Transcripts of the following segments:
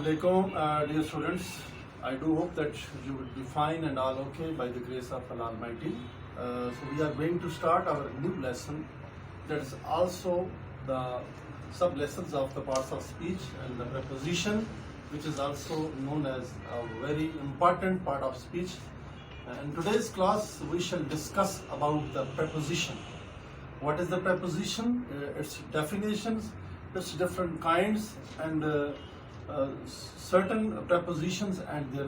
Assalamualaikum, dear students. I do hope that you will be fine and all okay by the grace of Allah Almighty. So we are going to start our new lesson. That is also the sub lessons of the parts of speech and the preposition, which is also known as a very important part of speech. In today's class, we shall discuss about the preposition. What is the preposition? Its definitions, its different kinds, and certain prepositions and their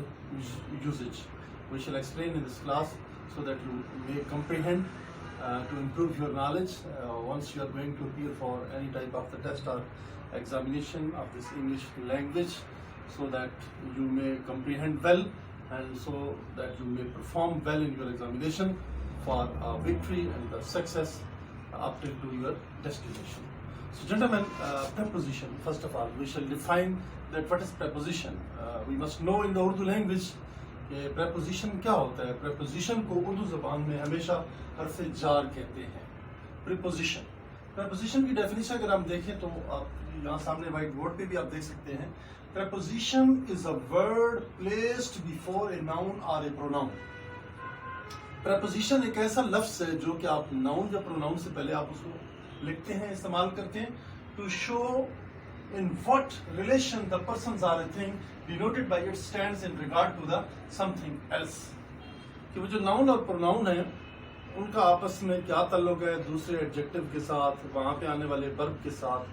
usage. We shall explain in this class so that you may comprehend to improve your knowledge once you are going to appear for any type of the test or examination of this English language, so that you may comprehend well and so that you may perform well in your examination for victory and the success up till to your destination. So gentlemen, preposition, first of all, we shall define that what is preposition. We must know in the Urdu language کہ preposition کیا ہوتا ہے. preposition کو اردو زبان میں ہمیشہ حرف جار کہتے ہیں. preposition کی definition اگر ہم دیکھیں تو آپ یہاں سامنے وائٹ بورڈ پہ بھی آپ دیکھ سکتے ہیں. preposition is a word placed before a noun or a pronoun. preposition ایک ایسا لفظ ہے جو کہ آپ ناؤن یا پروناؤن سے پہلے آپ اس کو لکھتے ہیں, استعمال کرتے ہیں to show in what relation the persons or a thing denoted by it stands in regard to the something else. کہ وہ جو ناؤن اور پروناؤن ہیں ان کا آپس میں کیا تعلق ہے دوسرے ایڈجیکٹو کے ساتھ, وہاں پہ آنے والے ورب کے ساتھ.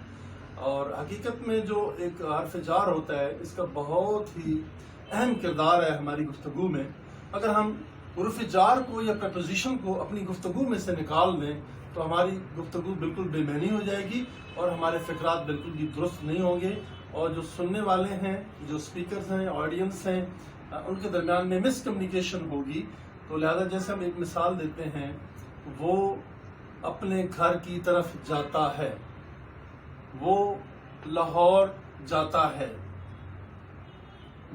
اور حقیقت میں جو ایک حرف جار ہوتا ہے اس کا بہت ہی اہم کردار ہے ہماری گفتگو میں. اگر ہم حرف جار کو یا preposition کو اپنی گفتگو میں سے نکال دیں تو ہماری گفتگو بالکل بے معنی ہو جائے گی اور ہمارے فقرات بالکل بھی درست نہیں ہوں گے, اور جو سننے والے ہیں, جو اسپیکرز ہیں, آڈینس ہیں, ان کے درمیان میں مس کمیونیکیشن ہوگی. تو لہذا جیسے ہم ایک مثال دیتے ہیں, وہ اپنے گھر کی طرف جاتا ہے, وہ لاہور جاتا ہے,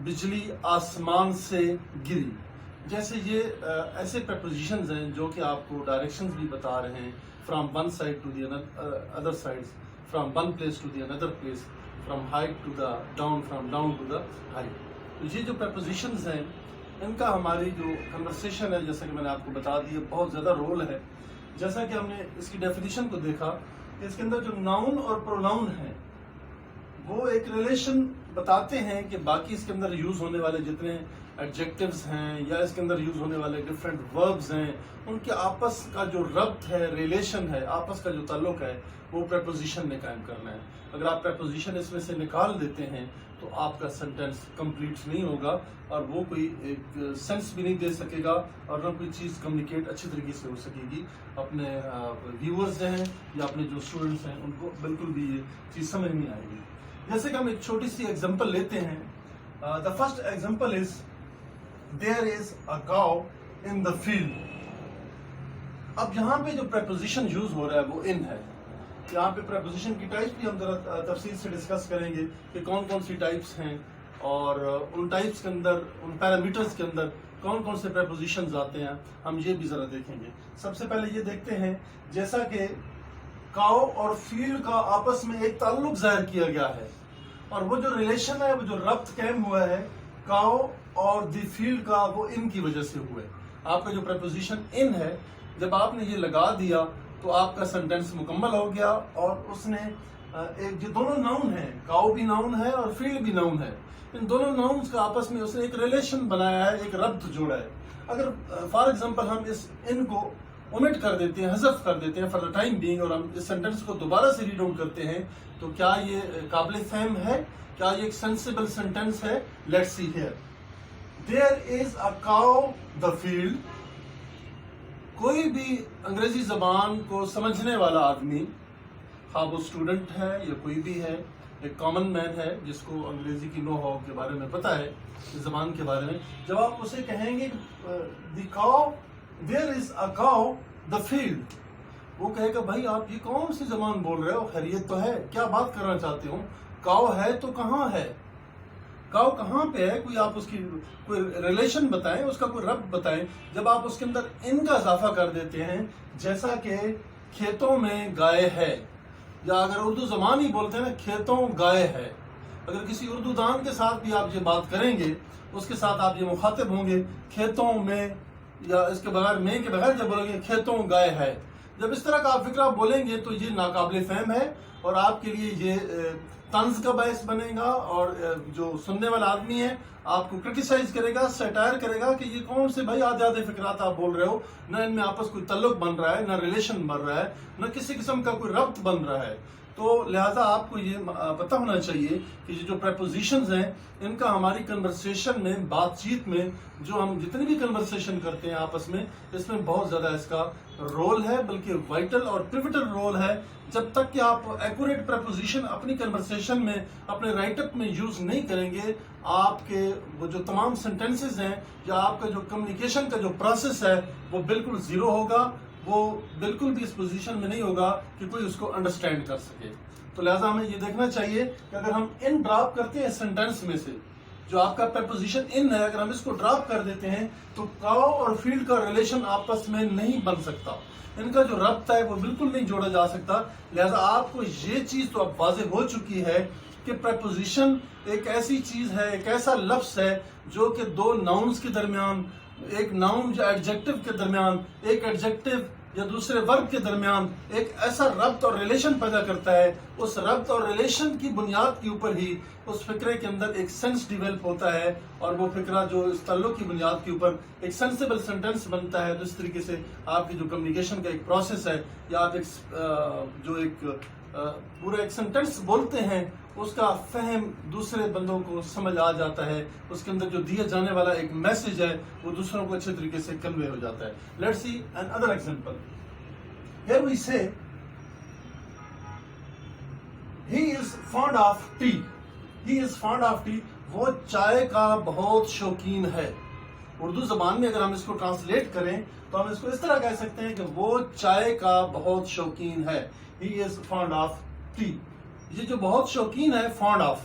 بجلی آسمان سے گری. جیسے یہ ایسے prepositions ہیں جو کہ آپ کو ڈائریکشنز بھی بتا رہے ہیں, from one side to the other sides, from one place to the another place, from height to the down, from down to the height. تو یہ جو prepositions ہیں ان کا ہماری جو conversation ہے, جیسا کہ میں نے آپ کو بتا دی, بہت زیادہ رول ہے. جیسا کہ ہم نے اس کی definition کو دیکھا کہ اس کے اندر جو ناؤن اور پروناؤن ہیں وہ ایک ریلیشن بتاتے ہیں کہ باقی اس کے اندر یوز ہونے والے جتنے ایڈجیکٹیوز ہیں یا اس کے اندر یوز ہونے والے ڈفرینٹ وربز ہیں ان کے آپس کا جو ربط ہے, ریلیشن ہے, آپس کا جو تعلق ہے, وہ preposition نے قائم کرنا ہے. اگر آپ preposition اس میں سے نکال دیتے ہیں تو آپ کا سینٹینس کمپلیٹ نہیں ہوگا اور وہ کوئی ایک سینس بھی نہیں دے سکے گا اور نہ کوئی چیز کمیونیکیٹ اچھی طریقے سے ہو سکے گی. اپنے ویورز ہیں یا اپنے جو اسٹوڈنٹس ہیں ان کو بالکل بھی یہ چیز سمجھ نہیں آئے گی. جیسے کہ ہم ایک چھوٹی سی ایگزامپل لیتے ہیں. The first example is there is a cow in the field. اب یہاں پہ جو preposition یوز ہو رہا ہے وہ in ہے. یہاں پہ preposition کی ٹائپس بھی ہم ذرا تفصیل سے ڈسکس کریں گے کہ کون کون سی ٹائپس ہیں اور ان ٹائپس کے اندر, ان پیرامیٹرز کے اندر کون کون سے prepositions آتے ہیں, ہم یہ بھی ذرا دیکھیں گے. سب سے پہلے یہ دیکھتے ہیں جیسا کہ کاؤ اور فیلڈ کا آپس میں ایک تعلق ظاہر کیا گیا ہے اور وہ جو ریلیشن ہے, وہ جو ربط قائم ہوا ہے کاؤ اور دی فیلڈ کا, وہ ان کی وجہ سے ہوا ہے. آپ کا جو preposition ان ہے, جب آپ نے یہ لگا دیا تو آپ کا سینٹینس مکمل ہو گیا اور اس نے ایک جو دونوں ناؤن ہیں, کاؤ بھی ناؤن ہے اور فیلڈ بھی ناؤن ہے, ان دونوں ناؤنز کا آپس میں اس نے ایک ریلیشن بنایا ہے, ایک ربط جوڑا ہے. اگر فار ایگزامپل ہم اس ان کو اومٹ کر دیتے ہیں, حذف کر دیتے ہیں فار دا ٹائم بینگ, اور ہم اس سینٹینس کو دوبارہ سے ریڈ آؤٹ کرتے ہیں تو کیا یہ قابل فہم ہے, کیا یہ ایک سینسیبل سینٹینس ہے؟ Let's see here. There is a cow the field. کوئی بھی انگریزی زبان کو سمجھنے والا آدمی, خواہ وہ اسٹوڈنٹ ہے یا کوئی بھی ہے, ایک کامن مین ہے جس کو انگریزی کی نو ہاؤ کے بارے میں پتا ہے, اس زبان کے بارے میں, جب آپ اسے کہیں گے the cow, there is a cow the field, وہ کہے گا بھائی آپ یہ کون سی زبان بول رہے ہو, خیریت تو ہے, کیا بات کرنا چاہتے ہو, کاؤ ہے تو کہاں ہے, کاؤ کہاں پہ ہے, کوئی آپ اس کی کوئی ریلیشن بتائیں, اس کا کوئی ربط بتائیں. جب آپ اس کے اندر ان کا اضافہ کر دیتے ہیں, جیسا کہ کھیتوں میں گائے ہے, یا اگر اردو زبان ہی بولتے ہیں نا کھیتوں گائے ہے, اگر کسی اردو دان کے ساتھ بھی آپ یہ بات کریں گے، اس کے ساتھ آپ یہ مخاطب ہوں گے، کھیتوں میں، یا اس کے بغیر میں کے بغیر جب بولیں گے کھیتوں گائے ہے، جب اس طرح کا آپ فکرہ بولیں گے تو یہ ناقابل فہم ہے اور آپ کے لیے یہ طنز کا باعث بنے گا، اور جو سننے والا آدمی ہے آپ کو کرٹیسائز کرے گا، سیٹائر کرے گا کہ یہ کون سے بھائی آدھے فکرات آپ بول رہے ہو، نہ ان میں آپس کوئی تعلق بن رہا ہے، نہ ریلیشن بن رہا ہے، نہ کسی قسم کا کوئی ربط بن رہا ہے۔ تو لہٰذا آپ کو یہ پتہ ہونا چاہیے کہ یہ جو پریپوزیشنز ہیں ان کا ہماری کنورسیشن میں، بات چیت میں، جو ہم جتنی بھی کنورسیشن کرتے ہیں آپس میں، اس میں بہت زیادہ اس کا رول ہے، بلکہ وائٹل اور پیوٹل رول ہے۔ جب تک کہ آپ ایکوریٹ پریپوزیشن اپنی کنورسیشن میں، اپنے رائٹ اپ میں یوز نہیں کریں گے، آپ کے وہ جو تمام سینٹینسز ہیں یا آپ کا جو کمیونیکیشن کا جو پروسیس ہے وہ بالکل زیرو ہوگا، وہ بالکل بھی اس پوزیشن میں نہیں ہوگا کہ کوئی اس کو انڈرسٹینڈ کر سکے۔ تو لہٰذا ہمیں یہ دیکھنا چاہیے کہ اگر ہم ان ڈراپ کرتے ہیں سینٹینس میں سے، جو آپ کا پریپوزیشن ان ہے، اگر ہم اس کو ڈراپ کر دیتے ہیں تو کاؤ اور فیلڈ کا ریلیشن آپس میں نہیں بن سکتا، ان کا جو ربط ہے وہ بالکل نہیں جوڑا جا سکتا۔ لہٰذا آپ کو یہ چیز تو اب واضح ہو چکی ہے کہ پریپوزیشن ایک ایسی چیز ہے، ایک ایسا لفظ ہے جو کہ دو ناؤنز کے درمیان، ایک ناؤن یا ایڈجیکٹو کے درمیان، ایک ایڈجیکٹو یا دوسرے ورب کے درمیان ایک ایسا ربط اور ریلیشن پیدا کرتا ہے۔ اس ربط اور ریلیشن کی بنیاد کے اوپر ہی اس فکرے کے اندر ایک سینس ڈیولپ ہوتا ہے، اور وہ فکرہ جو اس تعلق کی بنیاد کے اوپر ایک سینسیبل سینٹینس بنتا ہے۔ جس طریقے سے آپ کی جو کمیونیکیشن کا ایک پروسیس ہے، یا آپ ایک پورا ایک سینٹینس بولتے ہیں، اس کا فہم دوسرے بندوں کو سمجھ آ جاتا ہے، اس کے اندر جو دیا جانے والا ایک میسج ہے وہ دوسروں کو اچھے طریقے سے کنوے ہو جاتا ہے۔ Let's see another example. Here we say he is fond of tea, he is fond of tea, وہ چائے کا بہت شوقین ہے۔ اردو زبان میں اگر ہم اس کو ٹرانسلیٹ کریں تو ہم اس کو اس طرح کہہ سکتے ہیں کہ وہ چائے کا بہت شوقین ہے۔ ہی از فانڈ آف ٹی، یہ جو بہت شوقین ہے، فانڈ آف،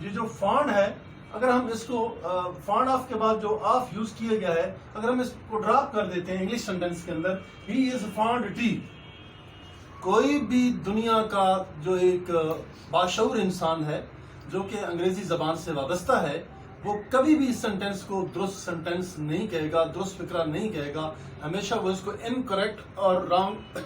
یہ جو فانڈ ہے، اگر ہم اس کو فانڈ آف کے بعد جو آف یوز کیا گیا ہے، اگر ہم اس کو ڈراپ کر دیتے ہیں انگلش سینٹینس کے اندر، ہی از فانڈ ٹی، کوئی بھی دنیا کا جو ایک باشعور انسان ہے جو کہ انگریزی زبان سے وابستہ ہے، وہ کبھی بھی اس سینٹینس کو درست سینٹینس نہیں کہے گا، درست فکرہ نہیں کہے گا، ہمیشہ وہ اس کو انکریکٹ اور رانگ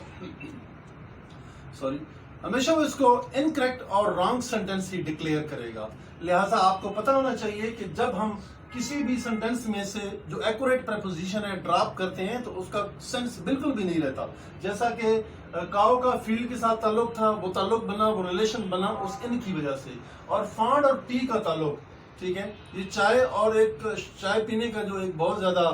ہمیشہ وہ اس کو انکریکٹ اور رانگ سینٹینس ہی ڈکلیئر کرے گا۔ لہٰذا آپ کو پتہ ہونا چاہیے کہ جب ہم کسی بھی سینٹینس میں سے جو ایکوریٹ پریپوزیشن ہے ڈراپ کرتے ہیں تو اس کا سینس بالکل بھی نہیں رہتا۔ جیسا کہ کاؤ کا فیلڈ کے ساتھ تعلق تھا، وہ تعلق بنا، وہ ریلیشن بنا اس ان کی وجہ سے، اور فانڈ اور ٹی کا تعلق، ٹھیک ہے، یہ چائے اور ایک چائے پینے کا جو ایک بہت زیادہ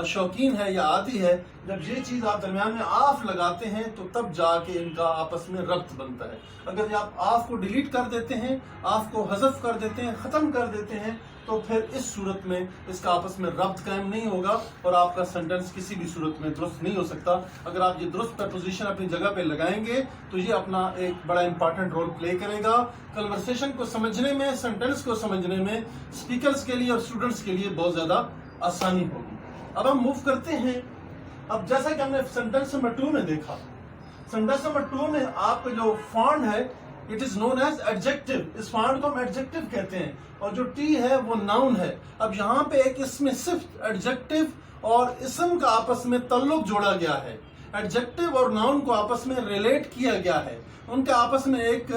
شوقین ہے یا عادی ہے، جب یہ چیز آپ درمیان میں آف لگاتے ہیں تو تب جا کے ان کا آپس میں ربط بنتا ہے۔ اگر آپ آف کو ڈیلیٹ کر دیتے ہیں، آف کو حذف کر دیتے ہیں، ختم کر دیتے ہیں، تو پھر اس صورت میں اس کا آپس میں ربط قائم نہیں ہوگا اور آپ کا سینٹینس کسی بھی صورت میں درست نہیں ہو سکتا۔ اگر آپ یہ درست پریپوزیشن اپنی جگہ پہ لگائیں گے تو یہ اپنا ایک بڑا امپورٹنٹ رول پلے کرے گا کنورسیشن کو سمجھنے میں، سینٹینس کو سمجھنے میں، اسپیکرز کے لیے اور اسٹوڈنٹس کے لیے بہت زیادہ آسانی ہوگی۔ اب ہم موو کرتے ہیں، اب جیسا کہ ہم نے سینٹینس نمبر 2 میں دیکھا، سینٹینس نمبر 2 میں آپ کا جو فانڈ ہے it is known as adjective, اس فانڈ کو ہم ایڈجیکٹو کہتے ہیں، اور جو ٹی ہے وہ ناؤن ہے۔ اب یہاں پہ ایک اس میں صرف ایڈجیکٹو اور اسم کا آپس میں تعلق جوڑا گیا ہے، ایڈجیکٹو اور ناؤن کو آپس میں ریلیٹ کیا گیا ہے، ان کے آپس میں ایک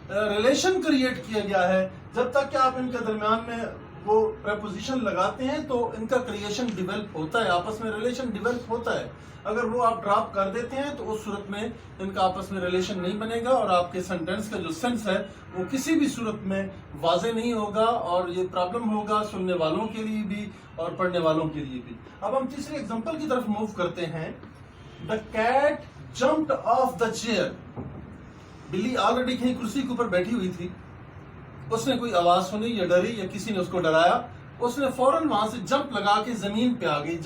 ریلیشن کریٹ کیا گیا ہے۔ جب تک کہ آپ ان کے درمیان میں وہ پریپوزیشن لگاتے ہیں تو ان کا کریشن ڈیولپ ہوتا ہے، آپس میں ریلیشن ڈیولپ ہوتا ہے۔ اگر وہ آپ ڈراپ کر دیتے ہیں تو اس صورت میں ان کا آپس میں ریلیشن نہیں بنے گا اور آپ کے سینٹینس کا جو سینس ہے وہ کسی بھی صورت میں واضح نہیں ہوگا، اور یہ پرابلم ہوگا سننے والوں کے لیے بھی اور پڑھنے والوں کے لیے بھی۔ اب ہم تیسری ایگزامپل کی طرف موو کرتے ہیں۔ The cat jumped of the chair, بلی آلریڈی کہیں کرسی کے اوپر بیٹھی ہوئی تھی، اس نے کوئی آواز سنی یا ڈری یا کسی نے اس کو ڈرایا، اس نے فوراً وہاں سے جمپ لگا کے زمین پہ آ گئی۔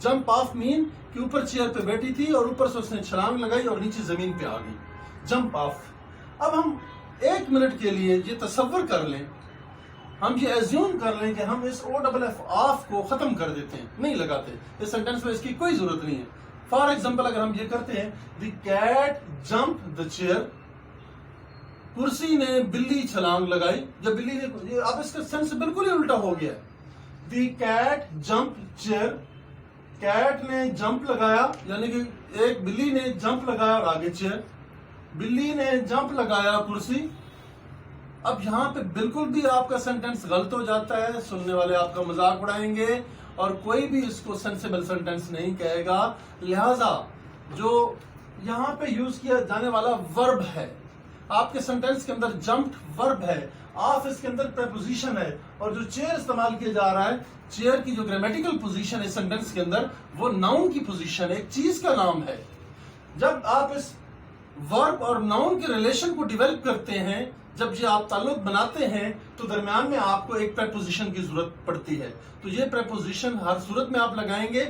جمپ آف مین کہ اوپر چیئر پہ بیٹھی تھی اور اوپر سے اس نے چھلانگ لگائی اور نیچے زمین پہ آ گئی، جمپ آف۔ اب ہم 1 منٹ کے لیے یہ تصور کر لیں، ہم یہ ایزیوم کر لیں کہ ہم اس OFF آف کو ختم کر دیتے ہیں، نہیں لگاتے، اس سینٹینس میں اس کی کوئی ضرورت نہیں ہے۔ فار ایگزامپل اگر ہم یہ کرتے ہیں، دی کیٹ جمپ دا چیئر، کرسی نے بلی چھلانگ لگائی. جب بلی نے, اب اس کا سینس بالکل ہی الٹا ہو گیا. The cat jump chair, cat نے جمپ لگایا, یعنی کہ ایک بلی نے جمپ لگایا اور آگے چیئر, بلی نے جمپ لگایا کرسی. اب یہاں پہ بالکل بھی آپ کا سینٹینس غلط ہو جاتا ہے, سننے والے آپ کا مذاق اڑائیں گے اور کوئی بھی اس کو سینسیبل سینٹینس نہیں کہے گا. لہذا جو یہاں پہ یوز کیا جانے والا ورب ہے, آپ کے سینٹینس کے اندر جمپڈ ورب ہے, آف اس کے اندر پریپوزیشن ہے, اور جو چیئر استعمال کیا جا رہا ہے, چیئر کی جو گرامیٹیکل پوزیشن ہے سینٹینس کے اندر وہ ناؤن کی پوزیشن ہے, ایک چیز کا نام ہے. جب آپ اس ورب اور ناؤن کے ریلیشن کو ڈیولپ کرتے ہیں, جب یہ آپ تعلق بناتے ہیں, تو درمیان میں آپ کو ایک پریپوزیشن کی ضرورت پڑتی ہے. تو یہ پریپوزیشن ہر صورت میں آپ لگائیں گے.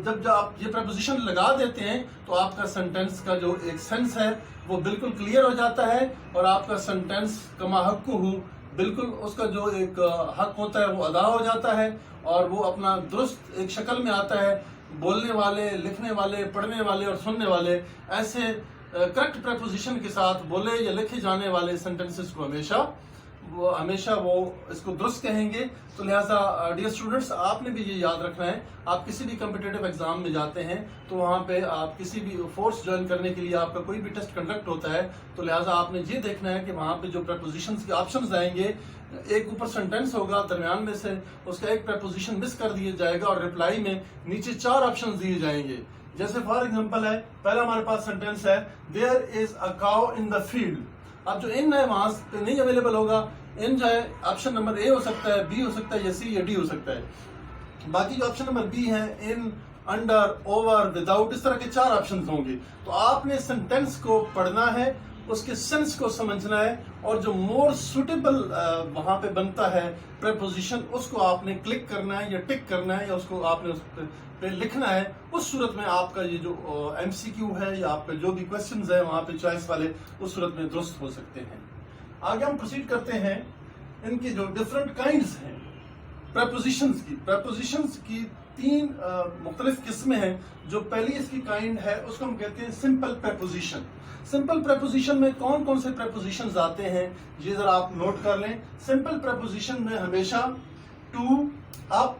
جب آپ یہ پریپوزیشن لگا دیتے ہیں تو آپ کا سینٹینس کا جو ایک سینس ہے وہ بالکل کلیئر ہو جاتا ہے, اور آپ کا سینٹینس کما حق ہو, بالکل اس کا جو ایک حق ہوتا ہے وہ ادا ہو جاتا ہے, اور وہ اپنا درست ایک شکل میں آتا ہے. بولنے والے, لکھنے والے, پڑھنے والے اور سننے والے ایسے کریکٹ پریپوزیشن کے ساتھ بولے یا لکھے جانے والے سینٹینسز کو ہمیشہ وہ اس کو درست کہیں گے. تو لہٰذا ڈیئر اسٹوڈنٹس, آپ نے بھی یہ یاد رکھنا ہے, آپ کسی بھی کمپٹیٹیو ایگزام میں جاتے ہیں تو وہاں پہ آپ کسی بھی فورس جوائن کرنے کے لیے آپ کا کوئی بھی ٹیسٹ کنڈکٹ ہوتا ہے, تو لہٰذا آپ نے یہ دیکھنا ہے کہ وہاں پہ جو پریپوزیشنز کے آپشنز آئیں گے, ایک اوپر سینٹینس ہوگا, درمیان میں سے اس کا ایک پریپوزیشن مس کر دیا جائے گا, اور ریپلائی میں نیچے 4 آپشنز دیے جائیں گے. جیسے فار ایگزامپل ہے, پہلا ہمارے پاس سینٹینس ہے دیر is a cow in the field. اب جو ان ہے وہاں پہ نہیں اویلیبل ہوگا, ان جو ہے آپشن نمبر اے ہو سکتا ہے, بی ہو سکتا ہے, یا سی یا ڈی ہو سکتا ہے. باقی جو آپشن نمبر بی ہے, ان, انڈر, اوور, وداؤٹ, اس طرح کے 4 آپشنز ہوں گے. تو آپ نے سینٹینس کو پڑھنا ہے, اس کے سینس کو سمجھنا ہے, اور جو مور سوٹیبل وہاں پہ بنتا ہے پریپوزیشن, اس کو آپ نے کلک کرنا ہے یا ٹک کرنا ہے, یا اس کو آپ نے اس پہ لکھنا ہے. اس صورت میں آپ کا یہ جو ایم سی کیو ہے یا آپ کے جو بھی کوشچنز ہیں وہاں پہ چوائس والے, اس صورت میں درست ہو سکتے ہیں. آگے ہم پروسیڈ کرتے ہیں. ان کی جو ڈفرنٹ کائنڈز ہیں پریپوزیشنز کی, پریپوزیشنز کی 3 مختلف قسمیں ہیں. جو پہلی اس کی کائنڈ ہے اس کو ہم کہتے ہیں سمپل پریپوزیشن. سمپل پریپوزیشن میں کون کون سے پریپوزیشنز آتے ہیں یہ ذرا آپ نوٹ کر لیں. سمپل پریپوزیشن میں ہمیشہ to, up,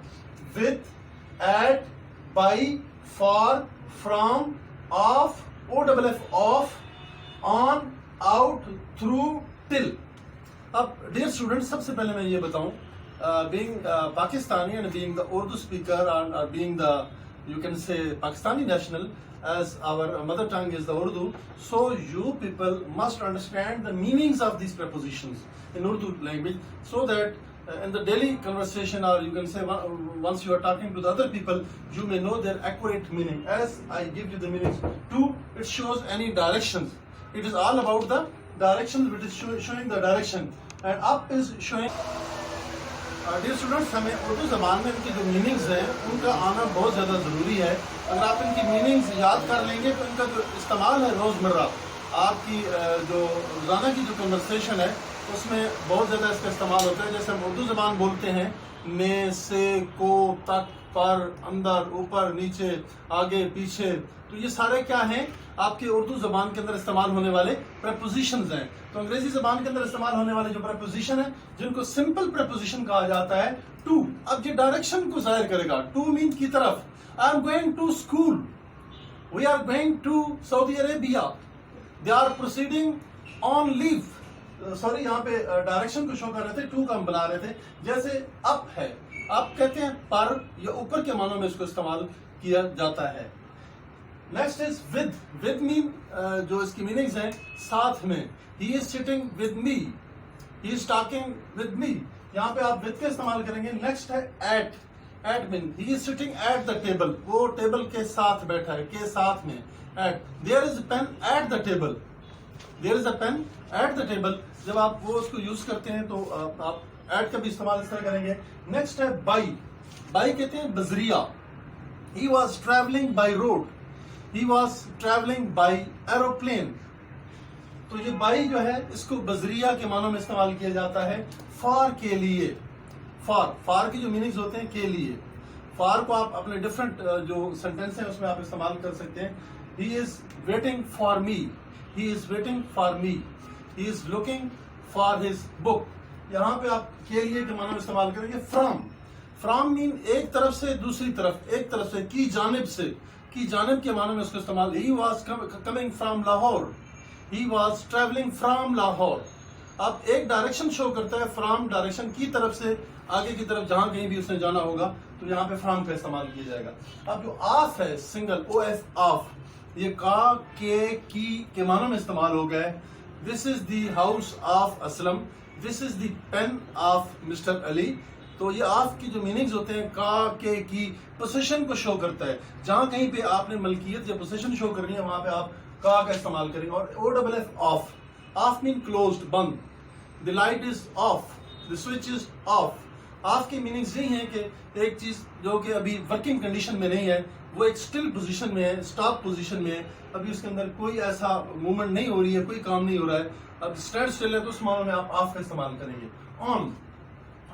with, at, by, for, from, of, O double F, off, on, out, through, till. اب ڈیئر اسٹوڈنٹ, سب سے پہلے میں یہ بتاؤں, being Pakistani and being the Urdu speaker or being the, you can say, Pakistani national, as our mother tongue is the Urdu, so you people must understand the meanings of these prepositions in Urdu language, so that in the daily conversation, or you can say once you are talking to the other people, you may know their accurate meaning. As I give you the meanings. To, it shows any directions. It is all about the direction, which is showing the direction. And up is showing. Dear students, ہمیں اردو زبان میں ان کی جو meanings ہیں ان کا آنا بہت زیادہ ضروری ہے. اگر آپ ان کی میننگز یاد کر لیں گے تو ان کا جو استعمال ہے روزمرہ, آپ کی جو روزانہ کی جو کنورسیشن ہے اس میں بہت زیادہ اس کا استعمال ہوتا ہے. جیسے ہم اردو زبان بولتے ہیں, میں, سے, کو, تک, پر, اندر, اوپر, نیچے, آگے, پیچھے, تو یہ سارے کیا ہیں آپ کی اردو زبان کے اندر استعمال ہونے والے پریپوزیشنز ہیں. تو انگریزی زبان کے اندر استعمال ہونے والے جو پریپوزیشن ہیں جن کو سمپل پریپوزیشن کہا جاتا ہے. ٹو, اب یہ ڈائریکشن کو ظاہر کرے گا. ٹو مین کی طرف. I am going to school, we are going to Saudi Arabia, they are proceeding on leave. Sorry, یہاں پہ ڈائریکشن کو شو کر رہے تھے, ٹو کا ہم بنا رہے تھے. جیسے اپ ہے, آپ کہتے ہیں پر یا اوپر کے معنوں میں اس کو استعمال کیا جاتا ہے. Next is with. ود مین جو اس کی میننگز ہیں ساتھ میں. He is sitting with me, he is talking with me, یہاں پہ آپ ود کا استعمال کریں گے. نیکسٹ ہے at. At man he is sitting at the table, وہ ٹیبل کے ساتھ بیٹھا ہے, کے ساتھ میں. At. There is a pen at the table, there is a pen at the table. جب آپ وہ اس کو یوز کرتے ہیں تو آپ ایٹ کا بھی استعمال اس طرح کریں گے. نیکسٹ ہے بائی. بائی کہتے ہیں بذریعہ. He was travelling by road, he was travelling by aeroplane. تو یہ بائی جو ہے اس کو بذریعہ کے معنوں میں استعمال کیا جاتا ہے. فار کے لیے. فار کی جو میننگز ہوتے ہیں کے لیے. فار کو آپ اپنے ڈفرنٹ جو سینٹینس ہیں اس میں آپ استعمال کر سکتے ہیں. He is waiting for me, he is waiting for me. he is looking for his book. یہاں پہ آپ کے لیے کے معنی میں استعمال کریں گے فرام مین ایک طرف سے دوسری طرف, ایک طرف سے, کی جانب سے, کی جانب کے معنی میں اس کو استعمال. he was coming from Lahore, he was traveling from Lahore. اب ایک ڈائریکشن شو کرتا ہے فرام, ڈائریکشن کی طرف سے آگے کی طرف جہاں کہیں بھی اس نے جانا ہوگا تو یہاں پہ فرام کا استعمال کیا جائے گا. اب جو آف ہے سنگل او ایف آف, یہ کا کے کی کے معنی میں استعمال ہو گیا ہے. This is the house of Aslam, this is the pen of mister Ali. تو یہ آف کی جو میننگز ہوتے ہیں کا کے کی پوزیشن کو شو کرتا ہے. جہاں کہیں پہ آپ نے ملکیت یا پوزیشن شو کرنی ہے وہاں پہ آپ کا استعمال کریں گے. اور O double F off, off mean closed, بند. The light is off, the switch is off. Off کی میننگز یہی ہیں کہ ایک چیز جو کہ ابھی ورکنگ کنڈیشن میں نہیں ہے وہ ایک اسٹل پوزیشن میں ہے, اسٹاپ پوزیشن میں ہے, ابھی اس کے اندر کوئی ایسا موومنٹ نہیں ہو رہی ہے, کوئی کام نہیں ہو رہا ہے, اب اسٹینڈ اسٹل ہے تو اس معنی میں آپ آف کا استعمال کریں گے.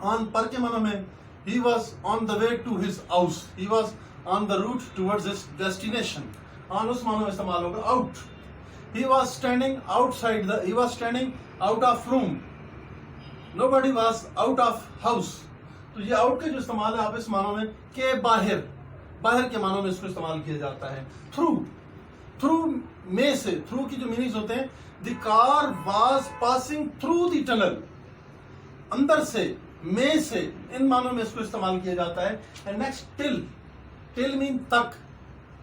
آن پر کے معنی میں he was on the way to his house, he was on the route towards his destination. آن اس معنی میں استعمال ہوگا. Out, he was standing outside he was standing out of room, nobody was out of house. تو یہ out کا جو استعمال ہے آپ اس معنی میں کہ باہر, باہر کے معنی میں اس کو استعمال کیا جاتا ہے. تھرو میں سے, تھرو کی جو میننگز ہوتے ہیں, the car was passing through the tunnel, اندر سے, میں سے, ان معنوں میں اس کو استعمال کیا جاتا ہے. اینڈ نیکسٹ ٹل مین تک,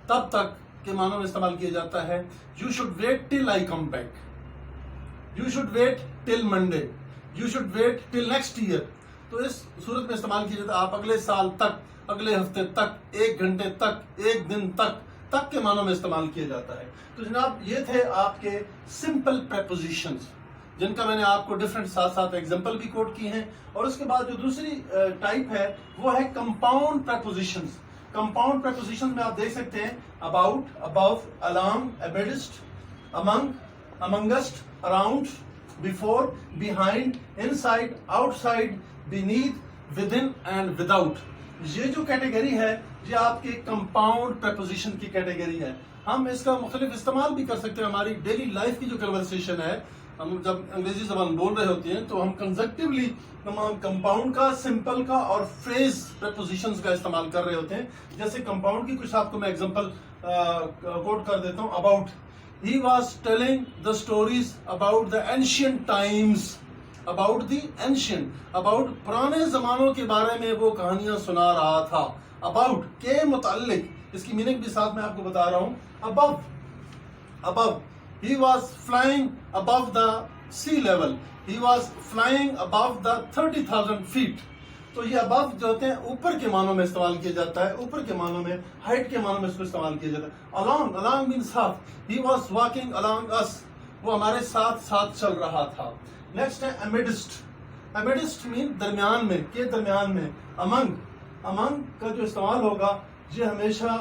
تب تک کے معنوں میں استعمال کیا جاتا ہے. You should wait till I come back, you should wait till Monday, you should wait till next year. تو اس صورت میں استعمال کیا جاتا ہے آپ اگلے سال تک, اگلے ہفتے تک, ایک گھنٹے تک, ایک دن تک, تک کے معنوں میں استعمال کیا جاتا ہے. تو جناب یہ تھے آپ کے سمپل پریپوزیشنز جن کا میں نے آپ کو ڈفرنٹ ساتھ ساتھ ایگزامپل بھی کوٹ کی ہیں. اور اس کے بعد جو دوسری ٹائپ ہے وہ ہے کمپاؤنڈ پریپوزیشنز. کمپاؤنڈ پریپوزیشنز میں آپ دیکھ سکتے ہیں about, above, along, amidst, among, amongst, around, before, behind, inside, outside, beneath, within and without. یہ جو کیٹیگری ہے یہ آپ کے کمپاؤنڈ پریپوزیشن کی کیٹیگری ہے. ہم اس کا مختلف استعمال بھی کر سکتے ہیں. ہماری ڈیلی لائف کی جو کنورسیشن ہے, ہم جب انگریزی زبان بول رہے ہوتے ہیں تو ہم کنزرٹیولی تمام کمپاؤنڈ کا, سمپل کا اور فریز پریپوزیشنز کا استعمال کر رہے ہوتے ہیں. جیسے کمپاؤنڈ کی کچھ آپ کو میں ایگزامپل کوٹ کر دیتا ہوں. About, he was telling the stories about the ancient times, about the ancient, about پرانے زمانوں کے بارے میں وہ کہانیاں سنا رہا تھا. about کے متعلق, اس کی میننگ بھی ساتھ میں آپ کو بتا رہا ہوں. above, he was flying above the sea level, he was flying above the 30,000 feet. تو یہ above جو ہوتے ہیں اوپر کے معنوں میں استعمال کیا جاتا ہے, اوپر کے معنوں میں, ہائٹ کے معنوں میں اس کو استعمال کیا جاتا ہے. along means ساتھ, he was walking along us, وہ ہمارے ساتھ ساتھ چل رہا تھا. نیکسٹ ہے amidst mean درمیان میں, کے درمیان میں. among کا جو استعمال ہوگا یہ ہمیشہ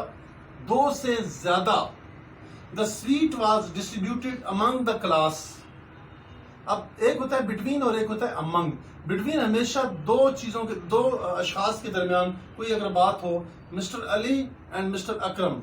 دو سے زیادہ. the sweet was distributed among the class. اب ایک ہوتا ہے بٹوین اور ایک ہوتا ہے among. بٹوین ہمیشہ دو چیزوں کے, دو اشخاص کے درمیان کوئی اگر بات ہو, mister Ali and mister Akram,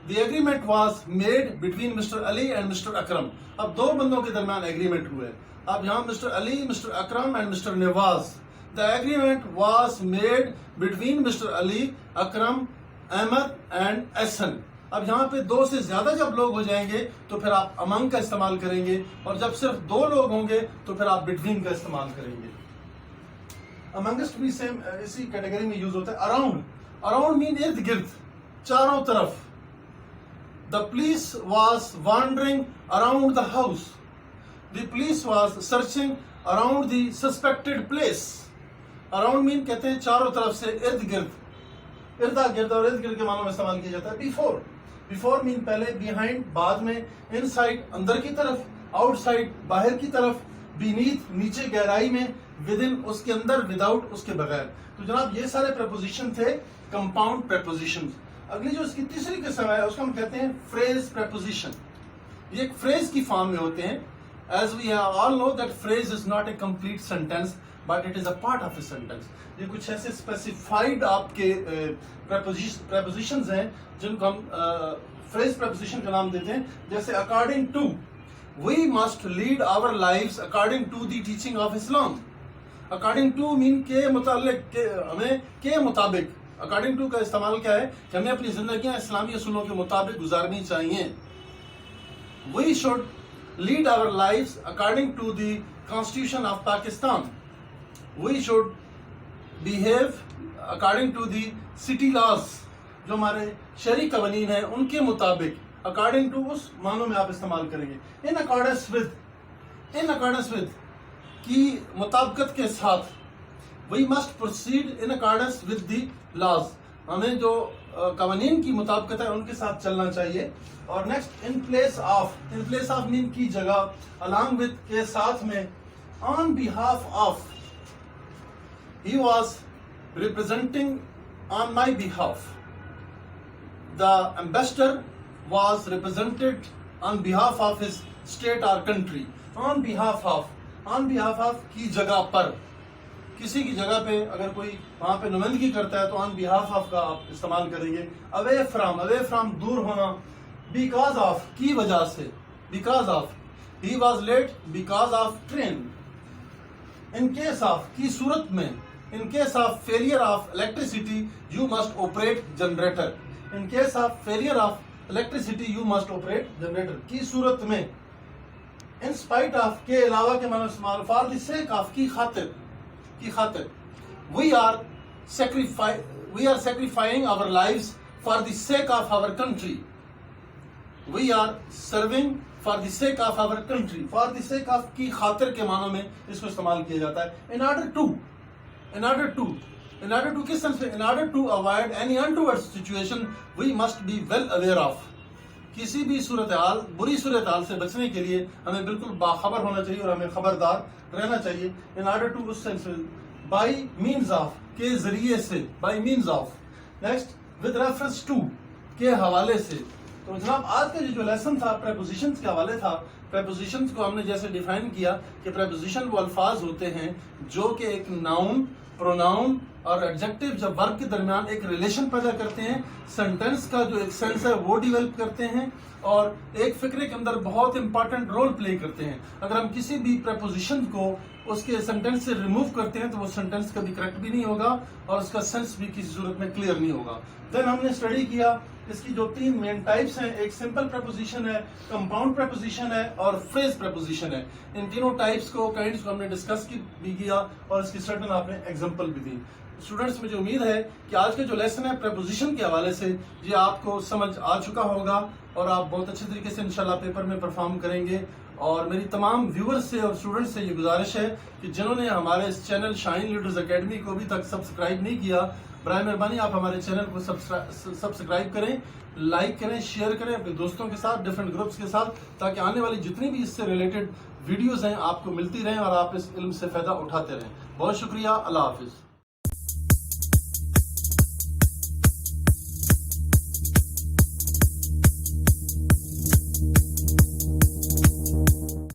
the agreement was made between mister Ali and mister Akram. اب دو بندوں کے درمیان ایگریمنٹ ہوئے. اب یہاں mister Ali, mister Akram and mister Nawaz. the agreement was made between mister Ali, Akram, Ahmed and Ahsan. اب یہاں پہ دو سے زیادہ جب لوگ ہو جائیں گے تو پھر آپ امنگ کا استعمال کریں گے, اور جب صرف دو لوگ ہوں گے تو پھر آپ بٹوین کا استعمال کریں گے. امنگسٹ بھی سیم اسی کیٹیگری میں یوز ہوتا ہے. اراؤنڈ مین ارد گرد, چاروں طرف. The police was wandering around the house. The police was searching around the suspected place. Around mean کہتے ہیں چاروں طرف سے, ارد گرد, اردا گرد اور ارد گرد کے معنوں میں استعمال کیا جاتا ہے. بیفور مین پہلے, بیہائنڈ بعد میں, ان سائڈ اندر کی طرف, آؤٹ سائڈ باہر کی طرف, بینیتھ نیچے گہرائی میں, ود ان اس کے اندر, وداؤٹ اس کے بغیر. تو جناب یہ سارے پریپوزیشن تھے کمپاؤنڈ پریپوزیشن. اگلی جو اس کی تیسری قسم ہے اس کو ہم کہتے ہیں فریز پریپوزیشن. یہ ایک فریز کی فارم میں ہوتے ہیں. As we all know that phrase is not a complete sentence but it is a part of a sentence. یہ کچھ ایسے اسپیسیفائڈ آپ کے پریپوزیشنز ہیں جن کو ہم فریز پریپوزیشن کا نام دیتے ہیں. جیسے according to, we must lead our lives according to the teaching of Islam. According to mean کے متعلق کے ہمیں کے مطابق, according to کا استعمال کیا ہے کہ ہمیں اپنی زندگیاں اسلامی اصولوں کے مطابق گزارنی چاہیے. We should lead our lives according to the Constitution of Pakistan. We should behave according to the city laws. جو ہمارے شہری قوانین ہیں ان کے مطابق, according to اس معنوں میں آپ استعمال کریں گے. in accordance with کی مطابقت کے ساتھ. we must proceed in accordance with the laws. ہمیں جو قوانین کی مطابقت ہے ان کے ساتھ چلنا چاہیے. اور next in place of mean کی جگہ, along with کے ساتھ میں, on behalf of. He was representing on my behalf. The ambassador was represented on behalf of his state or country. On behalf of کی جگہ پر, کسی کی جگہ پہ اگر کوئی وہاں پہ نمائندگی کرتا ہے تو on behalf of کا آپ استعمال کریں گے. away from دور ہونا. because of کی وجہ سے, because of. he was late because of train. in case of کی صورت میں, in case of failure of electricity you must operate generator. in case of failure of electricity you must operate generator کی صورت میں. in spite of کے علاوہ کے معنی استعمال, for the sake of کی خاطر. we are sacrificing our lives for the sake of our country. we are serving for the sake of our country. for the sake of کی خاطر کے معنوں میں اس کو استعمال کیا جاتا ہے. in order to کس سنس میں, in order to avoid any untoward situation we must be well aware of. کسی بھی صورتحال, بری صورتحال سے بچنے کے لیے ہمیں بالکل باخبر ہونا چاہیے اور ہمیں خبردار رہنا چاہیے. in order to اس سینس میں, by means of کے ذریعے سے, by means of. next with reference to کے حوالے سے. تو جناب آج کا جو لیسن تھا prepositions کے حوالے تھا. prepositions کو ہم نے جیسے ڈیفائن کیا کہ preposition وہ الفاظ ہوتے ہیں جو کہ ایک ناؤن, پروناؤن اور ایڈجیکٹو جب ورب کے درمیان ایک ریلیشن پیدا کرتے ہیں, سینٹینس کا جو ایک سینس ہے وہ ڈیولپ کرتے ہیں اور ایک فقرے کے اندر بہت امپورٹنٹ رول پلے کرتے ہیں. اگر ہم کسی بھی پریپوزیشن کو اس کے سینٹینس سے ریموو کرتے ہیں تو وہ سینٹینس کبھی کریکٹ بھی نہیں ہوگا اور اس کا سینس بھی کسی صورت میں کلیئر نہیں ہوگا. دین ہم نے اسٹڈی کیا اس کی جو 3 مین ٹائپس ہیں, ایک سمپل پریپوزیشن ہے, کمپاؤنڈ پریپوزیشن ہے اور فریز پریپوزیشن ہے. ان تینوں ٹائپس کو, کائنڈس کو ہم نے ڈسکس بھی کیا اور اس کی سرٹن آپ نے ایگزامپل بھی دی. اسٹوڈنٹس مجھے امید ہے کہ آج کا جو لیسن ہے پریپوزیشن کے حوالے سے یہ آپ کو سمجھ آ چکا ہوگا اور آپ بہت اچھے طریقے سے انشاءاللہ پیپر میں پرفارم کریں گے. اور میری تمام ویورز سے اور اسٹوڈنٹس سے یہ گزارش ہے کہ جنہوں نے ہمارے اس چینل شائن لیڈرز اکیڈمی کو ابھی تک سبسکرائب نہیں کیا, برائے مہربانی آپ ہمارے چینل کو سبسکرائب کریں, لائک کریں, شیئر کریں اپنے دوستوں کے ساتھ, ڈفرینٹ گروپس کے ساتھ, تاکہ آنے والی جتنی بھی اس سے ریلیٹڈ ویڈیوز ہیں آپ کو ملتی رہیں اور آپ اس علم سے فائدہ اٹھاتے رہیں. بہت شکریہ. اللہ حافظ.